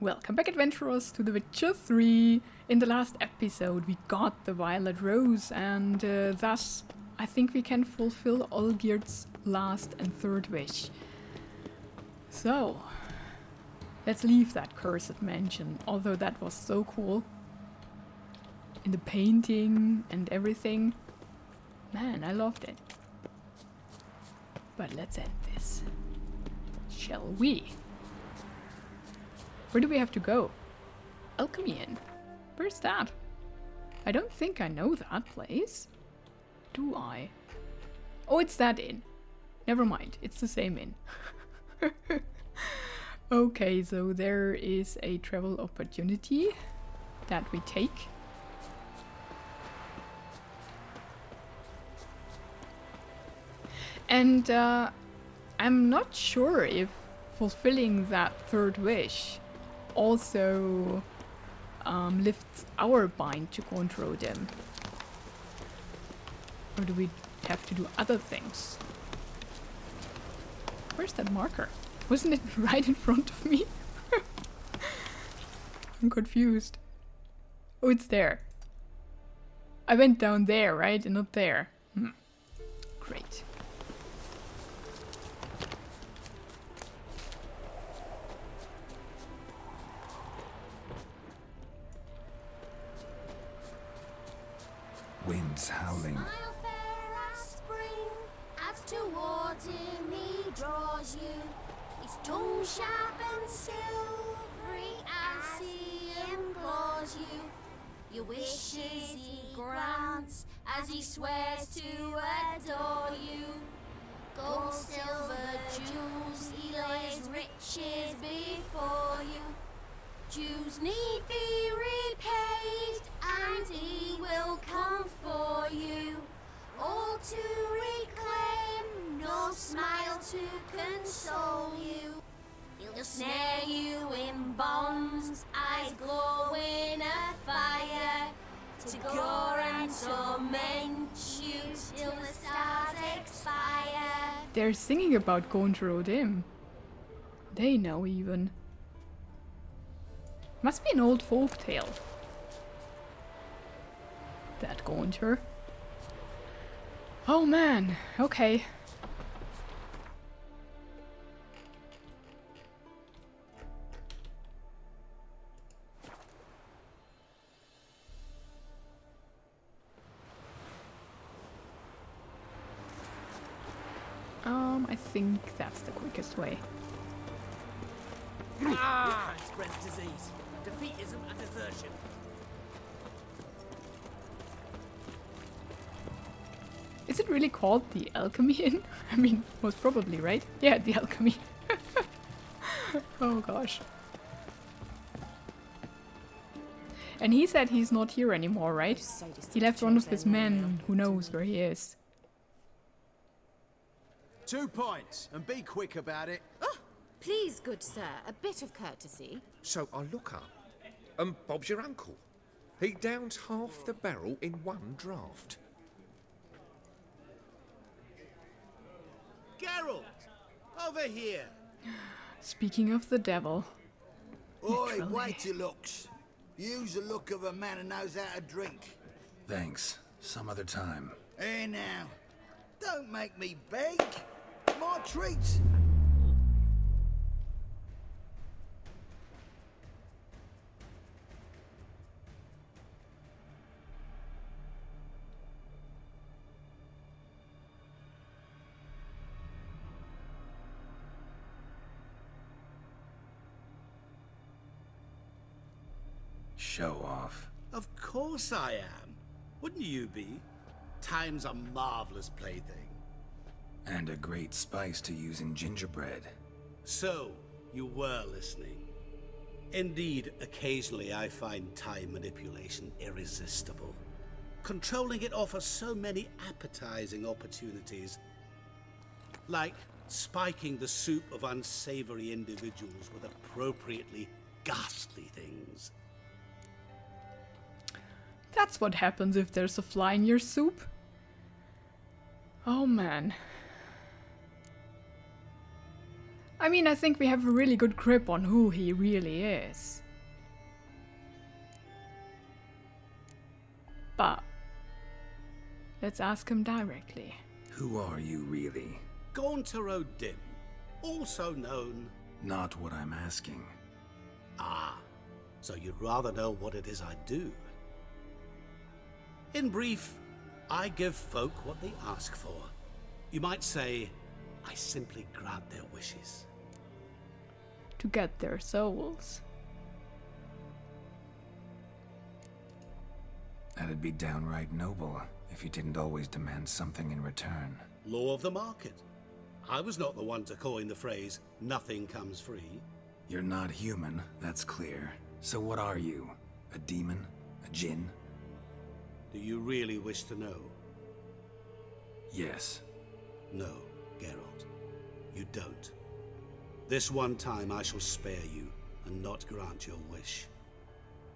Welcome back, adventurers, to The Witcher 3. In the last episode we got the Violet Rose and thus I think we can fulfill Olgierd's last and third wish. So, let's leave that cursed mansion, although that was so cool. In the painting and everything. Man, I loved it. But let's end this. Shall we? Where do we have to go? Alchemy Inn. Where's that? I don't think I know that place. Do I? Oh, it's that inn. Never mind, it's the same inn. Okay, so there is a travel opportunity that we take. And I'm not sure if fulfilling that third wish also lifts our bind to control them. Or do we have to do other things? Where's that marker? Wasn't it right in front of me? I'm confused. Oh, it's there. I went down there, right? And not there. Great. Winds howling. Smile fair as spring, as towards him he draws you. His tongue sharp and silvery as he implores you. Your wishes he grants as he swears to adore you. Gold, silver, jewels, he lays riches before you. Dues need be repaid, and he will come for you. All to reclaim, no smile to console you. He'll snare you in bonds, eyes glowing a fire, to gore and torment you till the stars expire. They're singing about Gondor Odim. They know even. Must be an old folk tale. That Gondor. Oh man, okay. I think that's the quickest way. Ah! It spreads disease, defeatism and desertion. Is it really called the Alchemy Inn? I mean, most probably, right? Yeah, the Alchemy. Oh gosh. And he said he's not here anymore, right? He left one of his men. Who knows where he is? 2 points, and be quick about it. Oh, please, good sir, a bit of courtesy. So I look up, and Bob's your uncle. He downs half the barrel in one draft. Geralt, over here. Speaking of the devil. Oi, Literally. wait your looks. Use the look of a man who knows how to drink. Thanks. Some other time. Here now. Don't make me beg. My treats. Show off. Of course I am. Wouldn't you be? Time's a marvelous plaything. And a great spice to use in gingerbread. So, you were listening. Indeed, occasionally I find time manipulation irresistible. Controlling it offers so many appetizing opportunities. Like spiking the soup of unsavory individuals with appropriately ghastly things. That's what happens if there's a fly in your soup. Oh man. I mean, I think we have a really good grip on who he really is. But let's ask him directly. Who are you really? Gauntero Dim, also known... Not what I'm asking. Ah, so you'd rather know what it is I do. In brief, I give folk what they ask for. You might say, I simply grant their wishes. To get their souls. That'd be downright noble if you didn't always demand something in return. Law of the market. I was not the one to coin the phrase, nothing comes free. You're not human, that's clear. So what are you? A demon? A djinn? Do you really wish to know? Yes. No, Geralt. You don't. This one time I shall spare you and not grant your wish.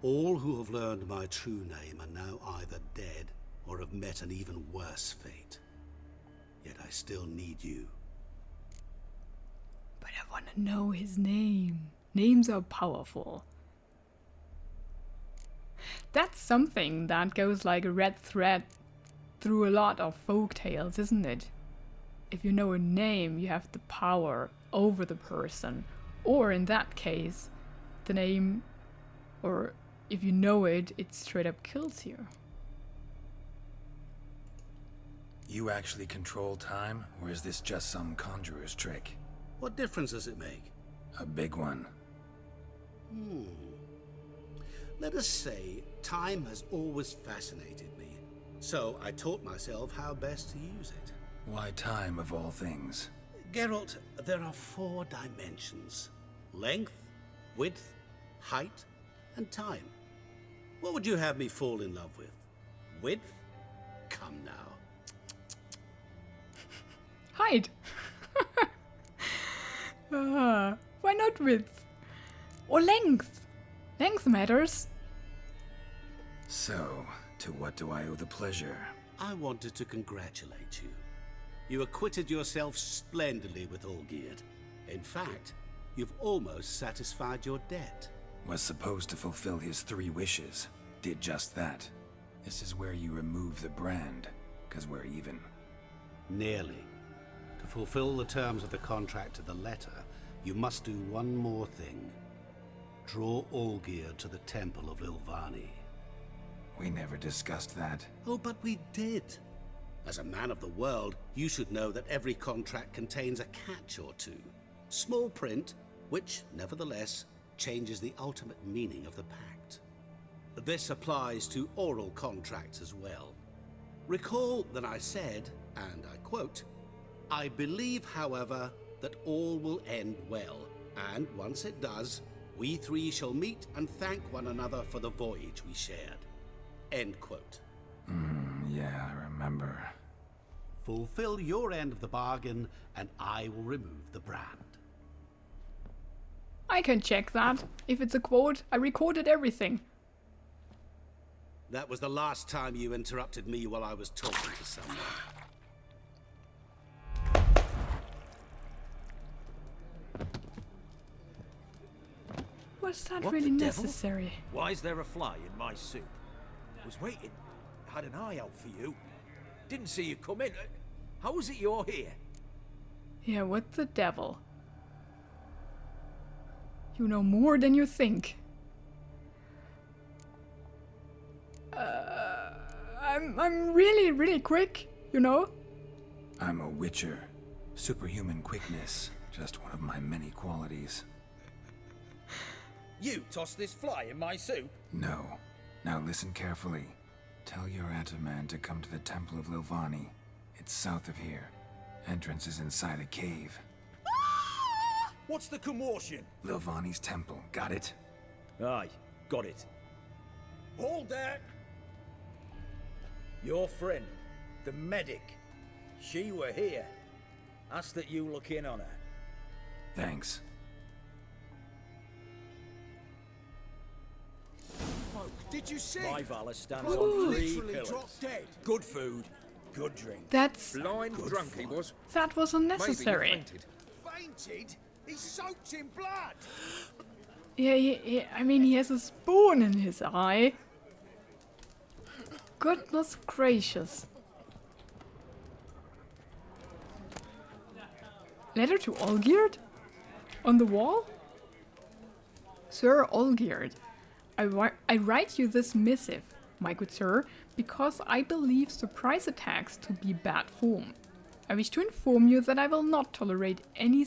All who have learned my true name are now either dead or have met an even worse fate. Yet I still need you. But I want to know his name. Names are powerful. That's something that goes like a red thread through a lot of folk tales, isn't it? If you know a name, you have the power over the person. Or in that case, the name, or if you know it, it straight up kills you. You actually control time, or is this just some conjurer's trick? What difference does it make? A big one. Let us say, time has always fascinated me. So I taught myself how best to use it. Why time of all things? Geralt, there are 4 dimensions. Length, width, height, and time. What would you have me fall in love with? Width? Come now. Height! Why not width? Or length? Length matters. So, to what do I owe the pleasure? I wanted to congratulate you. You acquitted yourself splendidly with Olgierd. In fact, you've almost satisfied your debt. Was supposed to fulfill his 3 wishes. Did just that. This is where you remove the brand, 'cause we're even. Nearly. To fulfill the terms of the contract to the letter, you must do one more thing. Draw Olgierd to the Temple of Lilvani. We never discussed that. Oh, but we did. As a man of the world, you should know that every contract contains a catch or two. Small print, which, nevertheless, changes the ultimate meaning of the pact. This applies to oral contracts as well. Recall that I said, and I quote, I believe, however, that all will end well, and once it does, we 3 shall meet and thank one another for the voyage we shared. End quote. Yeah, I remember. Fulfill your end of the bargain, and I will remove the brand. I can check that. If it's a quote, I recorded everything. That was the last time you interrupted me while I was talking to someone. Was that What really the devil? necessary? Why is there a fly in my soup? Was waiting. Had an eye out for you. Didn't see you come in. How is it you're here? Yeah, what the devil? You know more than you think. I'm really quick, you know? I'm a witcher. Superhuman quickness. Just one of my many qualities. You tossed this fly in my soup? No. Now listen carefully. Tell your Ataman to come to the Temple of Lilvani. It's south of here. Entrance is inside a cave. What's the commotion? Lilvani's temple. Got it? Aye, got it. Hold there! Your friend, the medic, she were here. Ask that you look in on her. Thanks. Did you see? My valor stands Ooh. on 3 Literally pillars. dropped dead. Good food, good drink. That's... Blind drunk he was. that was Maybe he unnecessary. fainted. Fainted? He's soaked in blood. Yeah, I mean, he has a spoon in his eye. Goodness gracious. Letter to Olgierd? On the wall? Sir Olgierd, I write you this missive, my good sir, because I believe surprise attacks to be bad form. I wish to inform you that I will not tolerate any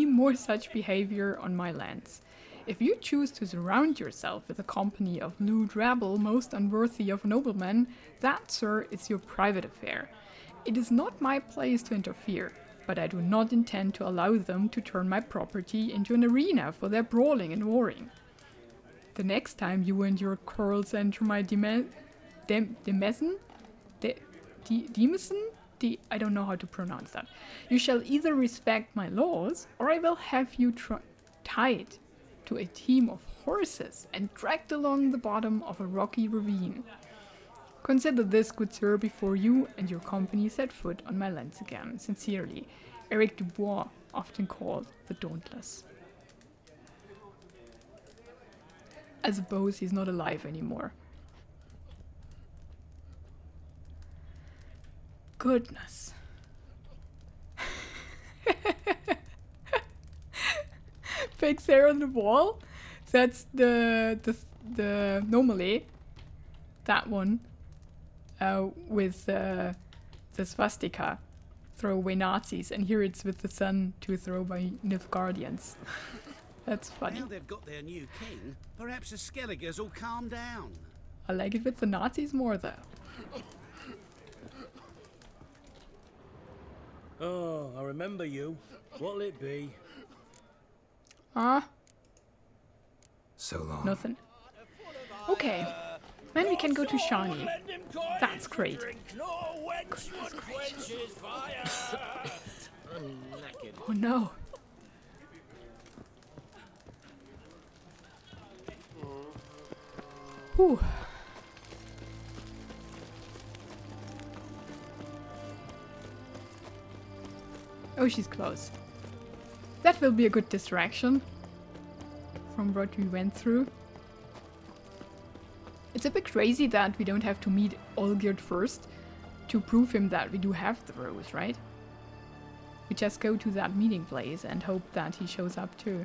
more such behavior on my lands. If you choose to surround yourself with a company of lewd rabble most unworthy of noblemen, that, sir, is your private affair. It is not my place to interfere, but I do not intend to allow them to turn my property into an arena for their brawling and warring. The next time you and your curls enter my demesne? I don't know how to pronounce that. You shall either respect my laws, or I will have you tied to a team of horses and dragged along the bottom of a rocky ravine. Consider this, good sir, before you and your company set foot on my lands again. Sincerely, Eric Dubois, often called the Dauntless. I suppose he's not alive anymore. Goodness. Pigs there on the wall. That's the normally that one with the swastika, throw away Nazis, and here it's with the sun to throw away Nilfgaardians. That's funny. Now they've got their new king, perhaps the Skelligers will calm down. I like it with the Nazis more though. Oh, I remember you. What'll it be? So long. Nothing. Okay. Then we can go to Shani. That's great. Goodness gracious. Oh no. Whew. Oh, she's close. That will be a good distraction from what we went through. It's a bit crazy that we don't have to meet Olgierd first to prove him that we do have the rose, right? We just go to that meeting place and hope that he shows up too.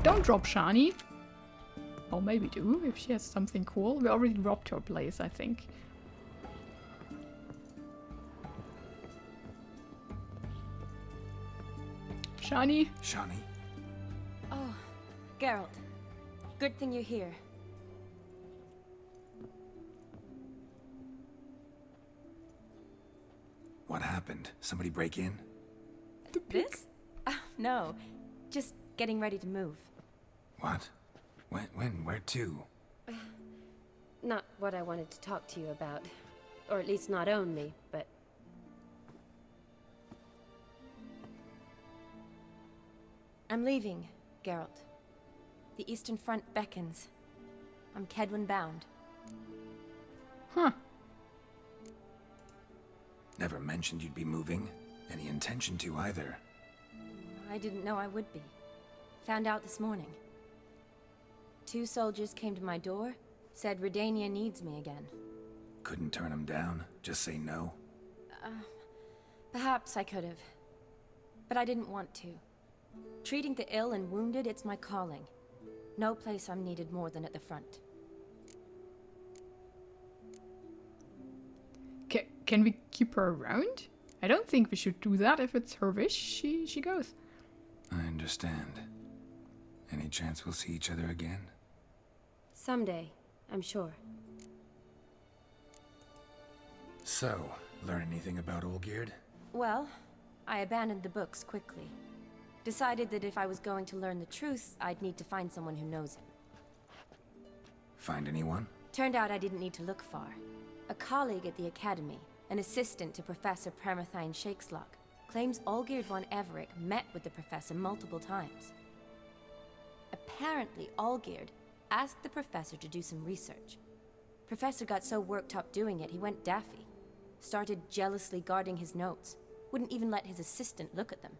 Don't drop Shani. Or maybe do, if she has something cool. We already dropped her place, I think. Shani? Shani? Oh, Geralt. Good thing you're here. What happened? Somebody break in? This? No. Just getting ready to move. What? When? Where to? Not what I wanted to talk to you about. Or at least not only, but... I'm leaving, Geralt. The Eastern Front beckons. I'm Kedwin bound. Huh. Never mentioned you'd be moving. Any intention to either. I didn't know I would be. Found out this morning. 2 soldiers came to my door, said Redania needs me again. Couldn't turn them down? Just say no? Perhaps I could have. But I didn't want to. Treating the ill and wounded, it's my calling. No place I'm needed more than at the front. Can we keep her around? I don't think we should do that. If it's her wish, she goes. I understand. Any chance we'll see each other again? Someday, I'm sure. So, learn anything about Olgierd? Well, I abandoned the books quickly. Decided that if I was going to learn the truth, I'd need to find someone who knows him. Find anyone? Turned out I didn't need to look far. A colleague at the Academy, an assistant to Professor Permathine Shakeslock, claims Olgierd von Everec met with the professor multiple times. Apparently, Olgierd asked the professor to do some research. Professor got so worked up doing it, he went daffy. Started jealously guarding his notes. Wouldn't even let his assistant look at them.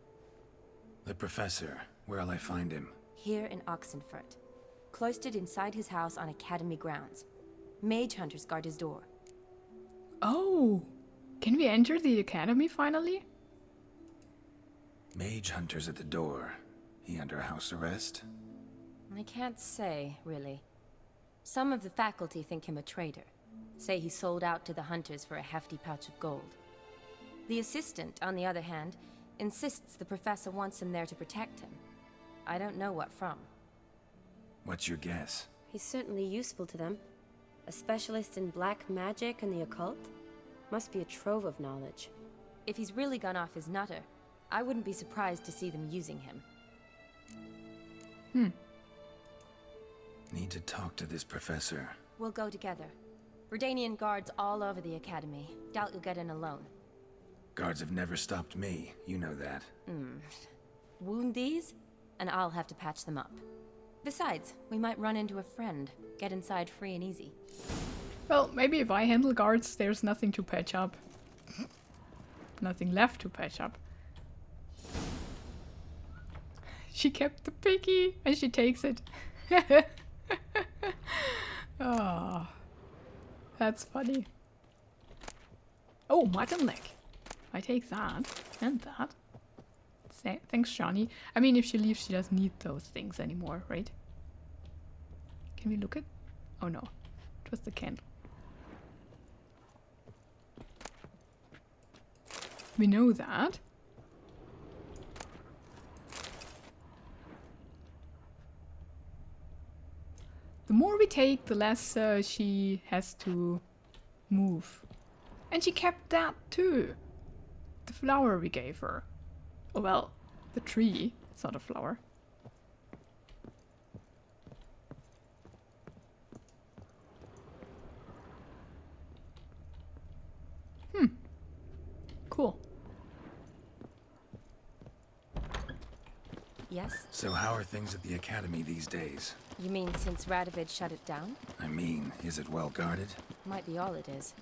The professor, where'll I find him? Here in Oxenfurt. Cloistered inside his house on Academy grounds. Mage hunters guard his door. Oh! Can we enter the academy finally? Mage hunters at the door. He under house arrest? I can't say, really. Some of the faculty think him a traitor. Say he sold out to the hunters for a hefty pouch of gold. The assistant, on the other hand, insists the professor wants him there to protect him. I don't know what from. What's your guess? He's certainly useful to them. A specialist in black magic and the occult? Must be a trove of knowledge. If he's really gone off his nutter, I wouldn't be surprised to see them using him. Need to talk to this professor. We'll go together. Redanian guards all over the academy. Doubt you'll get in alone. Guards have never stopped me, you know that. Wound these, and I'll have to patch them up. Besides, we might run into a friend. Get inside free and easy. Well, maybe if I handle guards, there's nothing to patch up. Nothing left to patch up. She kept the piggy, and she takes it. Oh, that's funny. Oh, mutton leg. I take that and that. Thanks, Shani. I mean, if she leaves, she doesn't need those things anymore, right? Can we look at? Oh no, it was the candle. We know that. The more we take, the less she has to move. And she kept that too. The flower we gave her. Oh well, the tree. It's not a flower. Cool. Yes? So how are things at the academy these days? You mean since Radovid shut it down? I mean, is it well guarded? Might be all it is.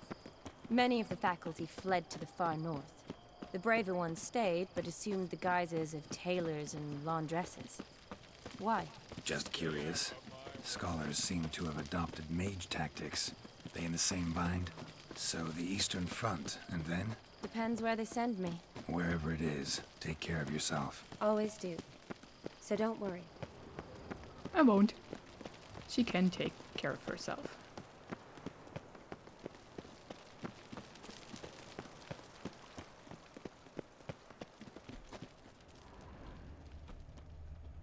Many of the faculty fled to the far north. The braver ones stayed, but assumed the guises of tailors and laundresses. Why? Just curious. Scholars seem to have adopted mage tactics. They in the same bind? So the Eastern Front, and then? Depends where they send me. Wherever it is, take care of yourself. Always do. So don't worry. I won't. She can take care of herself.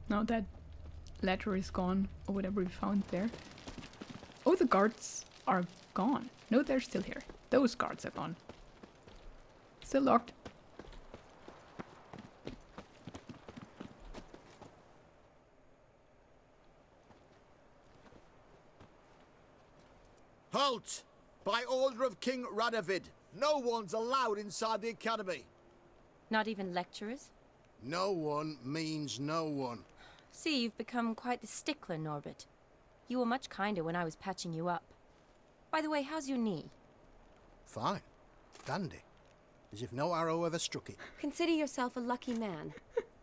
Now that letter is gone, or whatever we found there. Oh, the guards are gone. No, they're still here. Those guards are gone. Still locked. Halt! By order of King Radovid, no one's allowed inside the academy. Not even lecturers? No one means no one. See, you've become quite the stickler, Norbert. You were much kinder when I was patching you up. By the way, how's your knee? Fine. Dandy. As if no arrow ever struck it. Consider yourself a lucky man.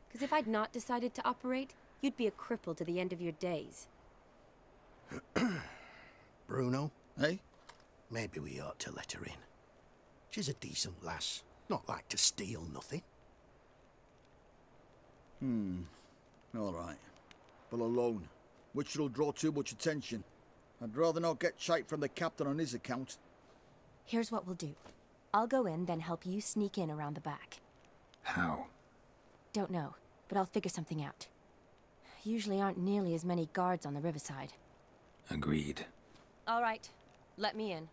Because if I'd not decided to operate, you'd be a cripple to the end of your days. Bruno, eh? Maybe we ought to let her in. She's a decent lass. Not like to steal nothing. All right. But alone, which will draw too much attention. I'd rather not get shite from the captain on his account. Here's what we'll do. I'll go in, then help you sneak in around the back. How? Don't know, but I'll figure something out. Usually aren't nearly as many guards on the riverside. Agreed. All right, let me in.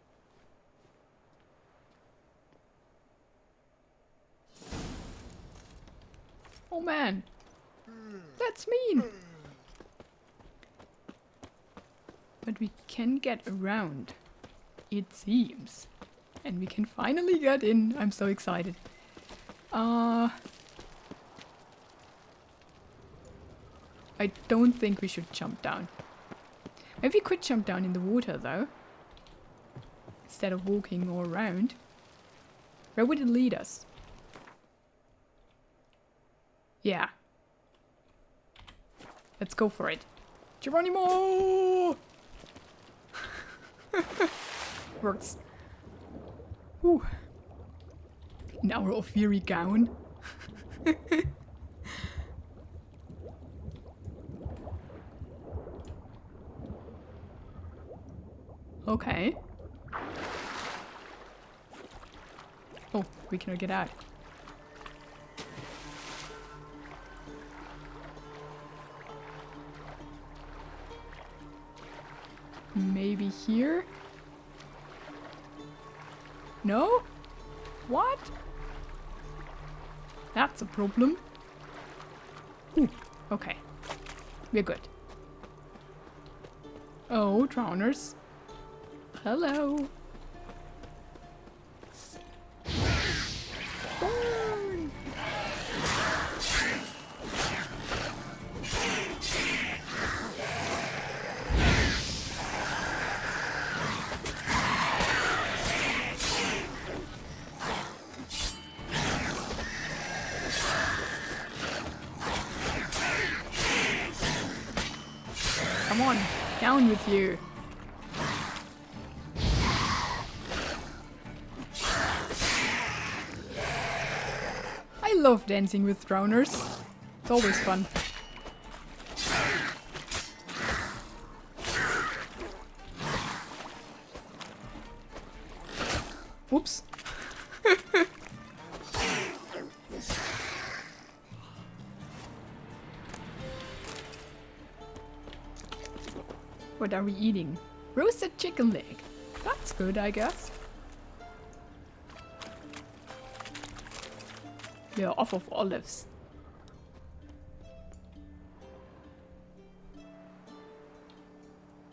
Oh man, that's mean. But we can get around, it seems. And we can finally get in. I'm so excited. I don't think we should jump down. Maybe we could jump down in the water though. Instead of walking all around. Where would it lead us? Yeah. Let's go for it. Geronimo! Works. Whew. In our Ophiri gown. Okay. Oh, we cannot get out. Maybe here? No? What? That's a problem. Ooh, okay. We're good. Oh, drowners. Hello. Burn. Come on, down with you. I love dancing with drowners. It's always fun. Oops. What are we eating? Roasted chicken leg. That's good, I guess. We are off of olives.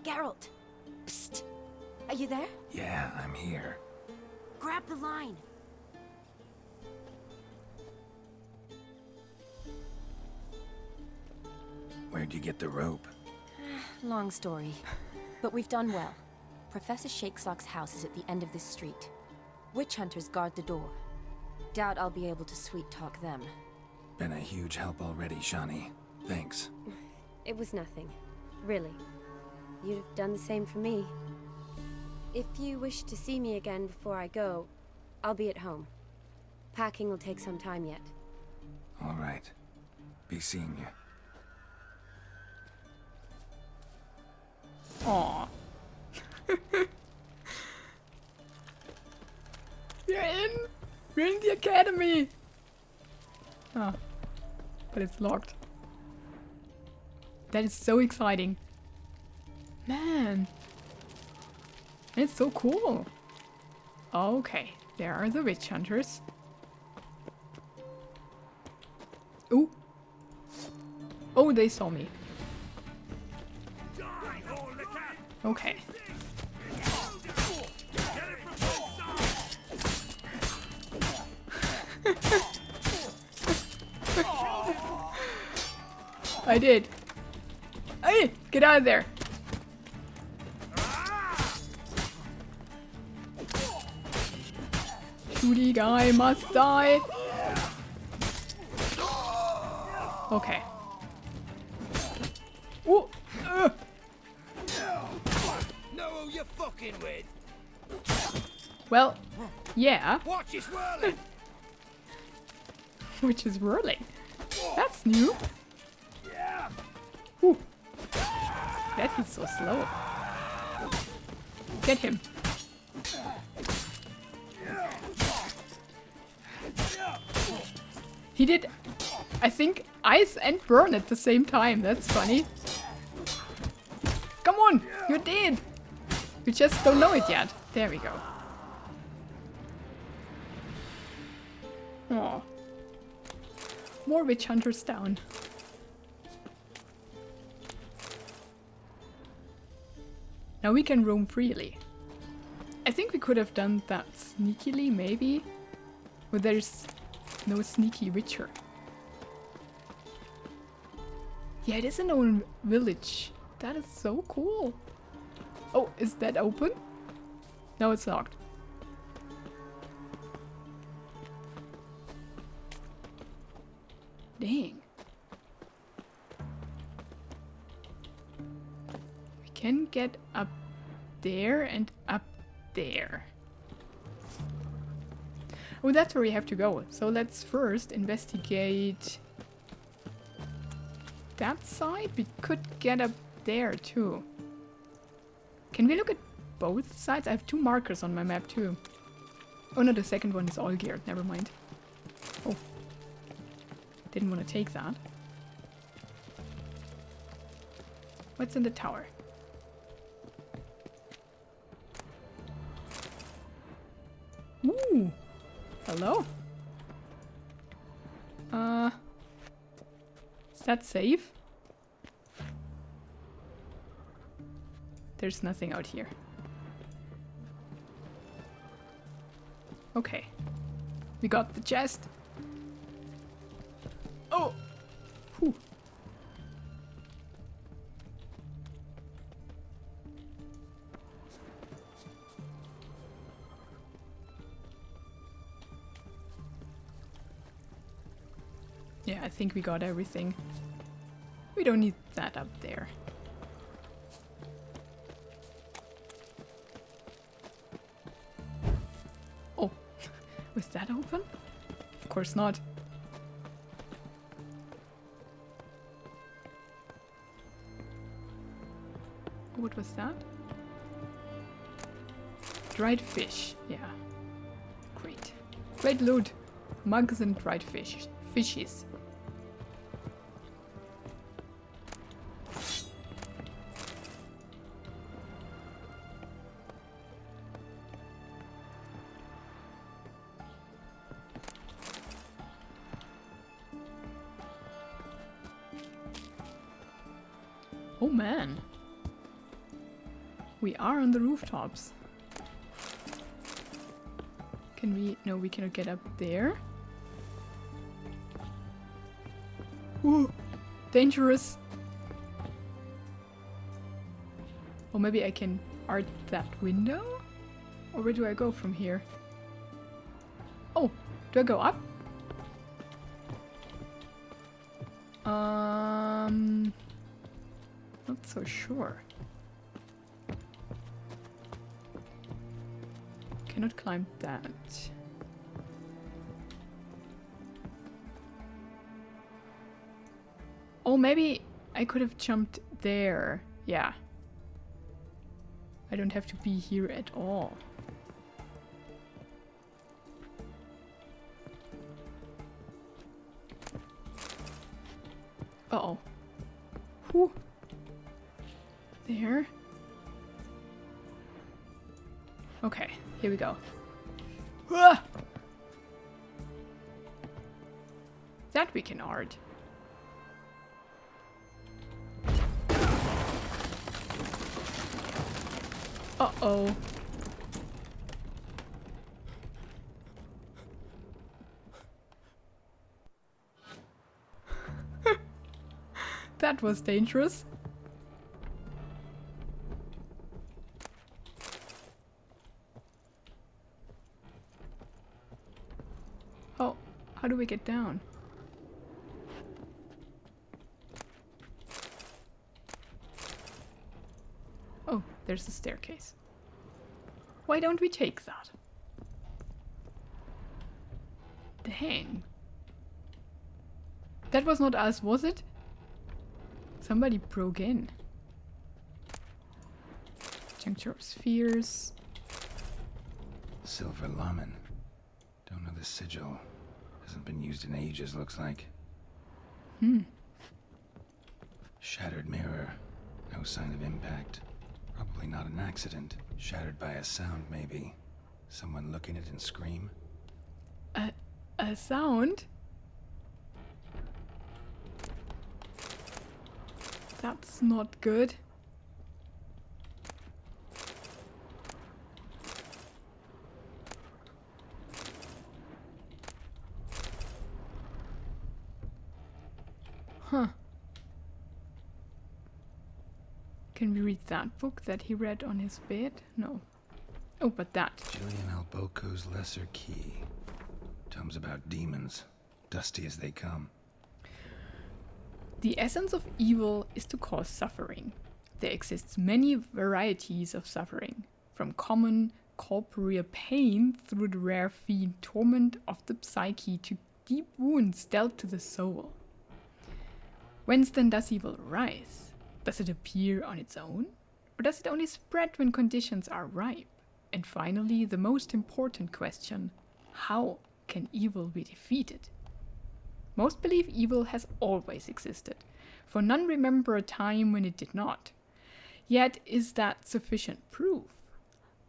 Geralt! Psst! Are you there? Yeah, I'm here. Grab the line. Where'd you get the rope? Long story. But we've done well. Professor Shakeslock's house is at the end of this street. Witch hunters guard the door. Doubt I'll be able to sweet-talk them. Been a huge help already, Shani. Thanks. It was nothing. Really. You'd have done the same for me. If you wish to see me again before I go, I'll be at home. Packing will take some time yet. All right. Be seeing you. Aww. We're in! We're in the academy! Ah. But it's locked. That is so exciting. Man. It's so cool. Okay, there are the witch hunters. Ooh. Oh, they saw me. Okay. I did. Hey, get out of there. Shooty guy must die. Okay. Ooh. Know who you're fucking with? Well, yeah. Watch it whirling. Which is whirling. That's new. Ooh. That is so slow. Get him. He did, I think, ice and burn at the same time. That's funny. Come on, you're dead. You just don't know it yet. There we go. Aw. More witch hunters down. Now we can roam freely. I think we could have done that sneakily, maybe. But there's no sneaky witcher. Yeah, it is an own village. That is so cool. Oh, is that open? No, it's locked. Dang. can get up there and up there. Oh, that's where we have to go. So let's first investigate that side. We could get up there too. Can we look at both sides? I have 2 markers on my map too. Oh no, the second one is all geared. Never mind. Oh. Didn't want to take that. What's in the tower? Ooh. Hello? Is that safe? There's nothing out here. Okay. We got the chest. Oh! Whew. Yeah, I think we got everything. We don't need that up there. Oh, was that open? Of course not. What was that? Dried fish, yeah. Great. Great loot. Mugs and dried fish. Fishes. Oh man. We are on the rooftops. Can we... No, we cannot get up there. Ooh, dangerous. Or maybe I can art that window? Or where do I go from here? Oh, do I go up? Not so sure. Cannot climb that. Oh, maybe I could have jumped there. Yeah. I don't have to be here at all. Uh-oh. Whew. There. Okay, here we go. Ah! That we can art. Uh-oh. That was dangerous. Oh, how do we get down? Oh, there's a staircase. Why don't we take that? Dang. That was not us, was it? Somebody broke in. Juncture of spheres. Silver Lamen. Don't know the sigil. Hasn't been used in ages, looks like. Shattered mirror. No sign of impact. Probably not an accident. Shattered by a sound, maybe. Someone looking at it and scream. A sound? That's not good. Huh. Can we read that book that he read on his bed? No. Oh, but that. Julian Alboco's Lesser Key. Tomes about demons, dusty as they come. The essence of evil is to cause suffering. There exists many varieties of suffering, from common corporeal pain through the rare fiend torment of the psyche to deep wounds dealt to the soul. Whence then does evil arise? Does it appear on its own? Or does it only spread when conditions are ripe? And finally, the most important question, how can evil be defeated? Most believe evil has always existed, for none remember a time when it did not. Yet is that sufficient proof?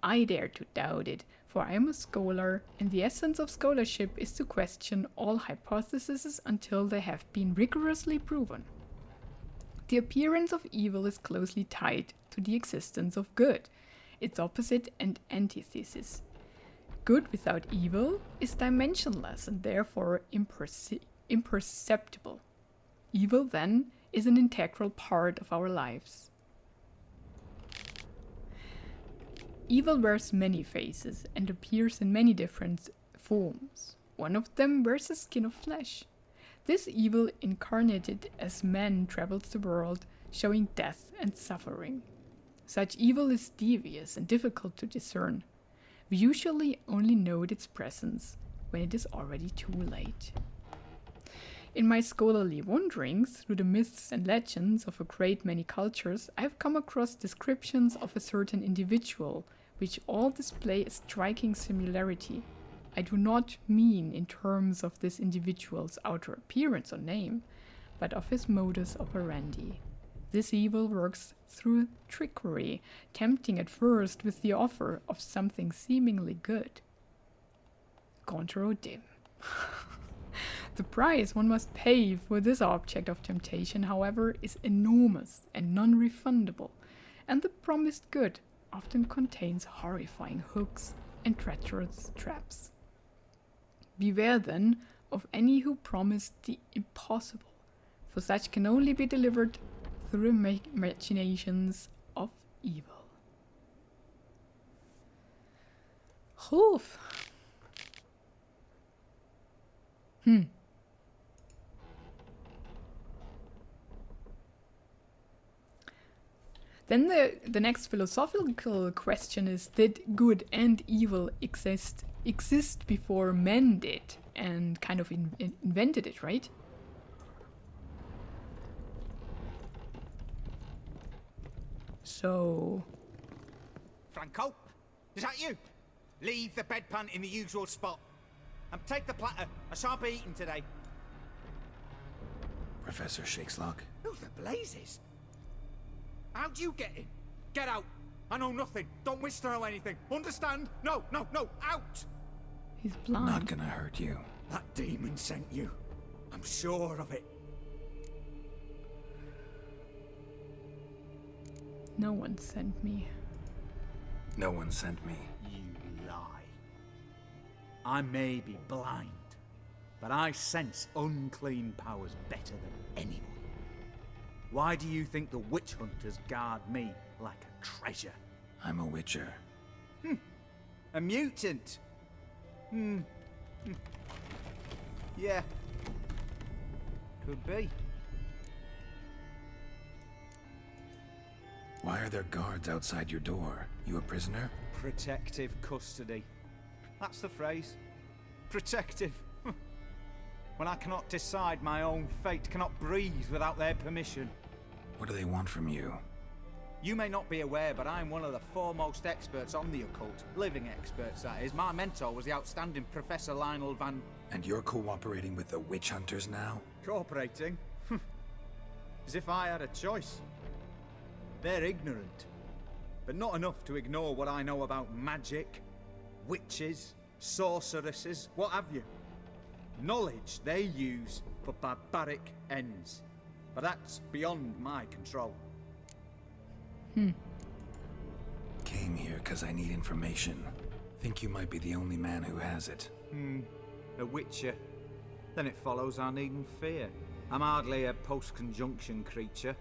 I dare to doubt it, for I am a scholar, and the essence of scholarship is to question all hypotheses until they have been rigorously proven. The appearance of evil is closely tied to the existence of good, its opposite and antithesis. Good without evil is dimensionless and therefore imperceptible. Evil, then, is an integral part of our lives. Evil wears many faces and appears in many different forms. One of them wears a skin of flesh. This evil, incarnated as man, travels the world, showing death and suffering. Such evil is devious and difficult to discern. We usually only note its presence when it is already too late. In my scholarly wanderings through the myths and legends of a great many cultures, I have come across descriptions of a certain individual, which all display a striking similarity. I do not mean in terms of this individual's outer appearance or name, but of his modus operandi. This evil works through trickery, tempting at first with the offer of something seemingly good. Contro dim. The price one must pay for this object of temptation, however, is enormous and non-refundable, and the promised good often contains horrifying hooks and treacherous traps. Beware, then, of any who promise the impossible, for such can only be delivered through machinations of evil. Hoof. Then the next philosophical question is, did good and evil exist before men did and kind of invented it, right? So... Franco, is that you? Leave the bedpan in the usual spot. And take the platter. I shan't be eating today. Professor Shakeslock? Who the blazes? How do you get in? Get out. I know nothing. Don't wish to know anything. Understand? No, no, no. Out! He's blind. Not gonna hurt you. That demon sent you. I'm sure of it. No one sent me. No one sent me. You lie. I may be blind, but I sense unclean powers better than anyone. Why do you think the witch hunters guard me like a treasure? I'm a witcher. A mutant? Yeah. Could be. Why are there guards outside your door? You a prisoner? Protective custody. That's the phrase. Protective. When I cannot decide my own fate, cannot breathe without their permission. What do they want from you? You may not be aware, but I'm one of the foremost experts on the occult. Living experts, that is. My mentor was the outstanding Professor Lionel Van... And you're cooperating with the witch hunters now? Cooperating? As if I had a choice. They're ignorant, but not enough to ignore what I know about magic, witches, sorceresses, what have you. Knowledge they use for barbaric ends, but that's beyond my control. Came here because I need information. Think you might be the only man who has it. A witcher. Then it follows I needn't fear. I'm hardly a post-conjunction creature.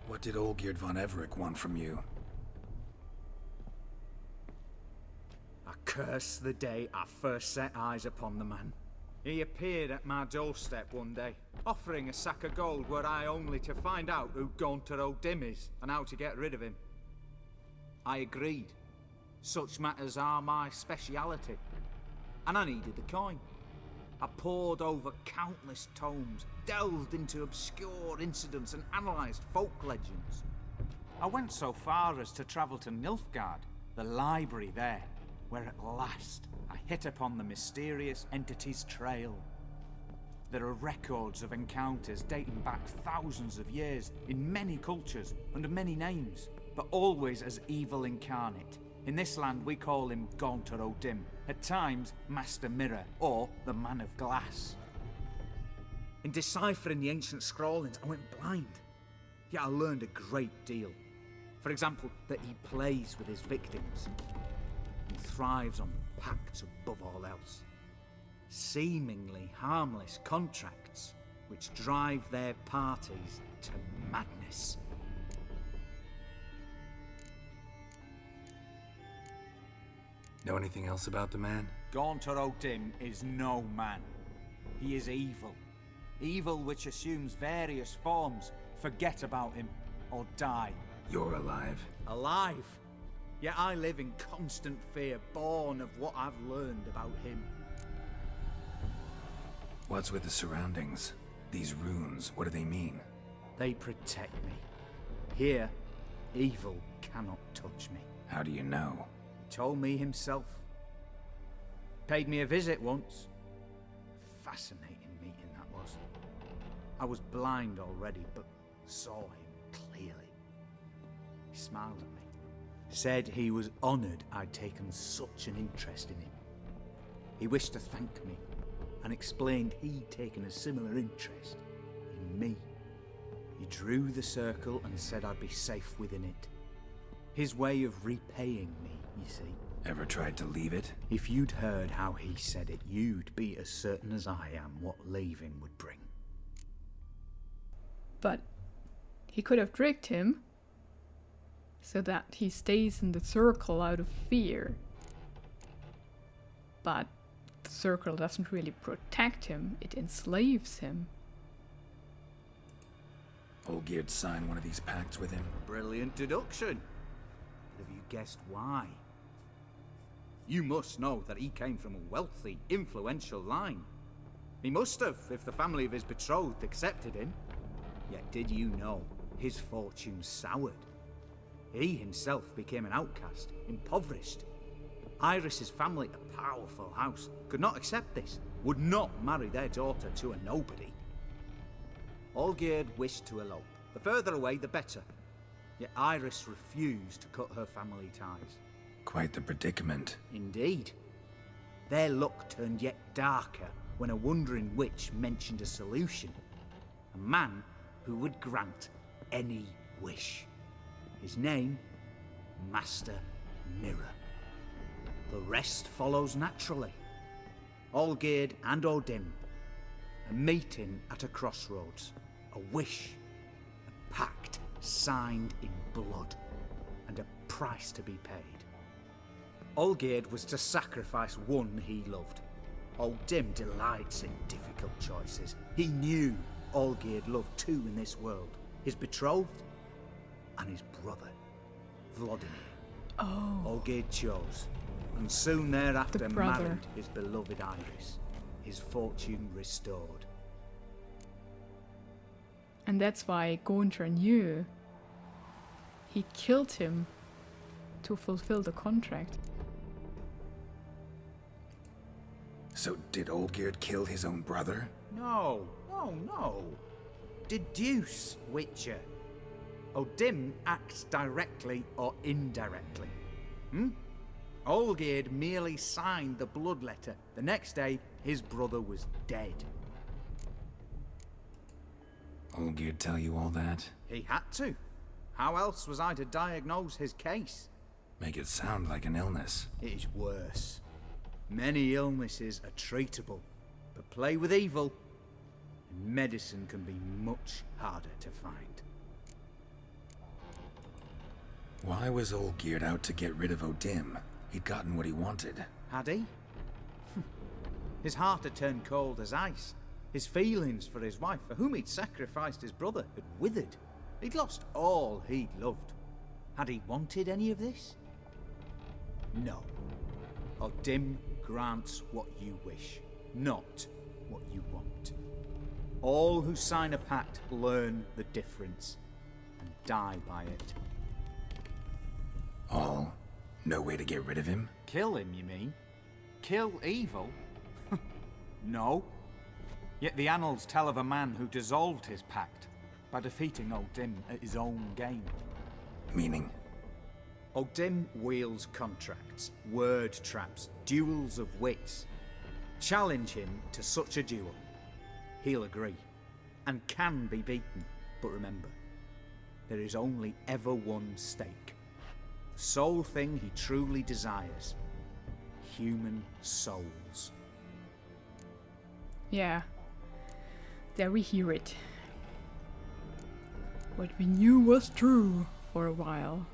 What did Olgierd von Everec want from you? I curse the day I first set eyes upon the man. He appeared at my doorstep one day, offering a sack of gold were I only to find out who Gaunter O'Dim is and how to get rid of him. I agreed. Such matters are my speciality. And I needed the coin. I pored over countless tomes, delved into obscure incidents and analysed folk legends. I went so far as to travel to Nilfgaard, the library there, where at last I hit upon the mysterious entity's trail. There are records of encounters dating back thousands of years in many cultures under many names, but always as evil incarnate. In this land we call him Gaunter O'Dim, at times Master Mirror or the Man of Glass. In deciphering the ancient scrawlings I went blind, yet I learned a great deal. For example, that he plays with his victims and thrives on pacts above all else. Seemingly harmless contracts which drive their parties to madness. Know anything else about the man? Gaunter O'Dim is no man. He is evil. Evil which assumes various forms. Forget about him, or die. You're alive. Alive? Yet I live in constant fear, born of what I've learned about him. What's with the surroundings? These runes, what do they mean? They protect me. Here, evil cannot touch me. How do you know? He told me himself. Paid me a visit once. Fascinating meeting that was. I was blind already, but saw him clearly. He smiled at me. Said he was honoured I'd taken such an interest in him. He wished to thank me, and explained he'd taken a similar interest in me. He drew the circle and said I'd be safe within it. His way of repaying me, you see. Ever tried to leave it? If you'd heard how he said it, you'd be as certain as I am what leaving would bring. But he could have tricked him so that he stays in the circle out of fear. But the circle doesn't really protect him, it enslaves him. Olgierd signed one of these pacts with him. Brilliant deduction. Have you guessed why? You must know that he came from a wealthy, influential line. He must have, if the family of his betrothed accepted him. Yet did you know his fortune soured? He himself became an outcast, impoverished. Iris's family, a powerful house, could not accept this, would not marry their daughter to a nobody. Olgierd wished to elope. The further away, the better. Yet Iris refused to cut her family ties. Quite the predicament. Indeed. Their luck turned yet darker when a wandering witch mentioned a solution. A man who would grant any wish. His name, Master Mirror. The rest follows naturally. Olgierd and O'Dim, a meeting at a crossroads, a wish, a pact signed in blood, and a price to be paid. Olgierd was to sacrifice one he loved. O'Dim delights in difficult choices. He knew Olgierd loved two in this world, his betrothed and his brother, Vladimir. Oh. Olgierd chose, and soon thereafter married his beloved Iris, his fortune restored. And that's why Gaunter knew. He killed him to fulfill the contract. So did Olgierd kill his own brother? No. Deduce, Witcher. O'Dim acts directly or indirectly. Olgierd merely signed the blood letter. The next day, his brother was dead. Olgierd tell you all that? He had to. How else was I to diagnose his case? Make it sound like an illness. It is worse. Many illnesses are treatable, but play with evil, and medicine can be much harder to find. Why was Olgierd out to get rid of O'Dim? He'd gotten what he wanted. Had he? His heart had turned cold as ice. His feelings for his wife, for whom he'd sacrificed his brother, had withered. He'd lost all he'd loved. Had he wanted any of this? No. Odim grants what you wish, not what you want. All who sign a pact learn the difference and die by it. All? No way to get rid of him? Kill him, you mean? Kill evil? No. Yet the annals tell of a man who dissolved his pact by defeating Odim at his own game. Meaning? Odim wields contracts, word traps, duels of wits. Challenge him to such a duel. He'll agree, and can be beaten. But remember, there is only ever one stake. The sole thing he truly desires. Human souls. Yeah. There we hear it. What we knew was true for a while.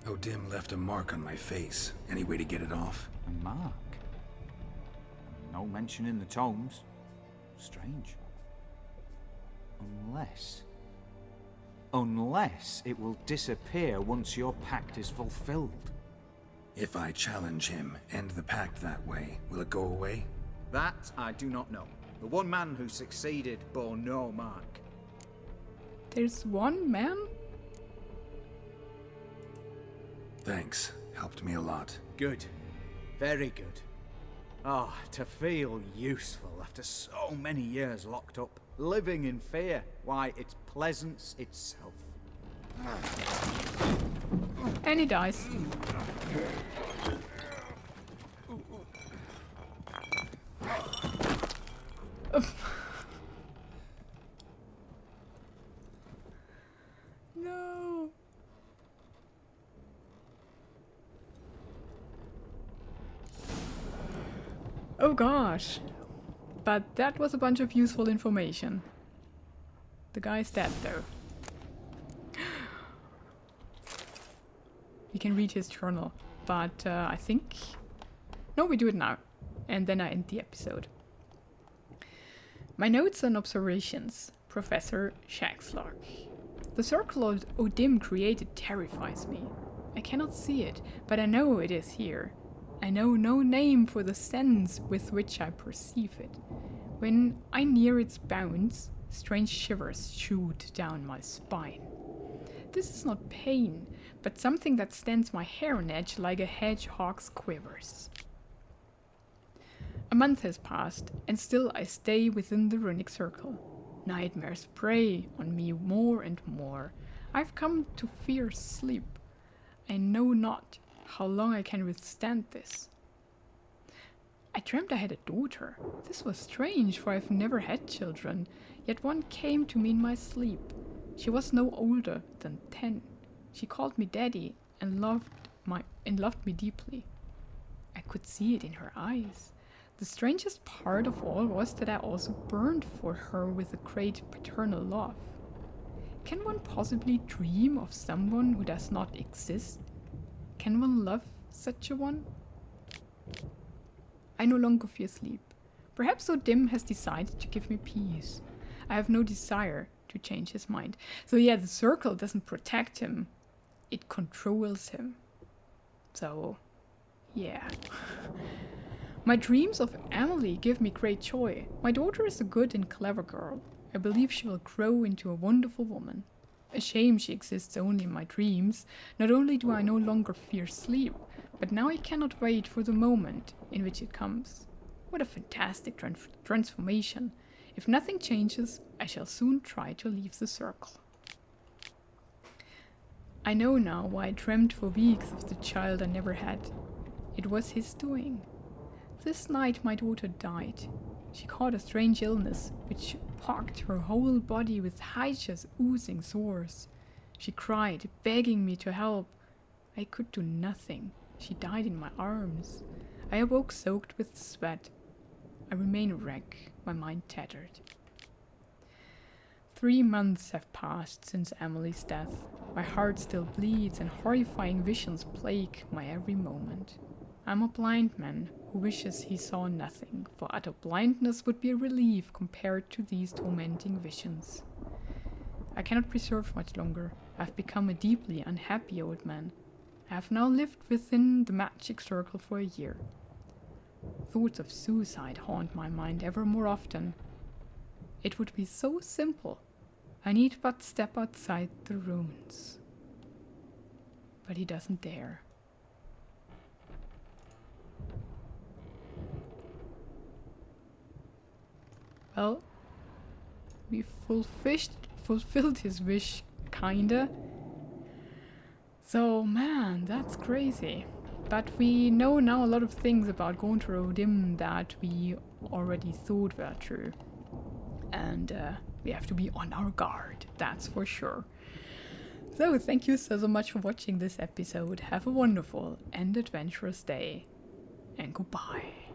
Odim left a mark on my face. Any way to get it off? A mark? No mention in the tomes. Strange. Unless it will disappear once your pact is fulfilled. If I challenge him, end the pact that way, will it go away? That I do not know. The one man who succeeded bore no mark. There's one man? Thanks. Helped me a lot. Good. Very good. Ah, to feel useful after so many years locked up, living in fear. Why, it's pleasance itself. And he dies. No. Oh gosh. But that was a bunch of useful information. The guy's dead though. We can read his journal, but I think... No, we do it now. And then I end the episode. My notes and observations. Professor Shakeslock. The circle Odim created terrifies me. I cannot see it, but I know it is here. I know no name for the sense with which I perceive it. When I near its bounds, strange shivers shoot down my spine. This is not pain, but something that stands my hair on edge like a hedgehog's quivers. A month has passed, and still I stay within the runic circle. Nightmares prey on me more and more. I've come to fear sleep. I know not how long I can withstand this. I dreamt I had a daughter. This was strange, for I've never had children, yet one came to me in my sleep. She was no older than 10. She called me daddy and loved me deeply. I could see it in her eyes. The strangest part of all was that I also burned for her with a great paternal love. Can one possibly dream of someone who does not exist? Can one love such a one? I no longer fear sleep. Perhaps Odim has decided to give me peace. I have no desire to change his mind. So yeah, the circle doesn't protect him. It controls him. So, yeah. My dreams of Emily give me great joy. My daughter is a good and clever girl. I believe she will grow into a wonderful woman. A shame she exists only in my dreams. Not only do I no longer fear sleep, but now I cannot wait for the moment in which it comes. What a fantastic transformation. If nothing changes, I shall soon try to leave the circle. I know now why I dreamt for weeks of the child I never had. It was his doing. This night my daughter died. She caught a strange illness, which pocked her whole body with hideous, oozing sores. She cried, begging me to help. I could do nothing. She died in my arms. I awoke soaked with sweat. I remain a wreck, my mind tattered. 3 months have passed since Emily's death. My heart still bleeds and horrifying visions plague my every moment. I'm a blind man who wishes he saw nothing, for utter blindness would be a relief compared to these tormenting visions. I cannot preserve much longer. I've become a deeply unhappy old man. I have now lived within the magic circle for a year. Thoughts of suicide haunt my mind ever more often. It would be so simple. I need but step outside the ruins. But he doesn't dare. Well, we fulfilled his wish, kinda. So, man, that's crazy. But we know now a lot of things about Gontar O'Dim that we already thought were true. And we have to be on our guard, that's for sure. So, thank you so much for watching this episode. Have a wonderful and adventurous day. And goodbye.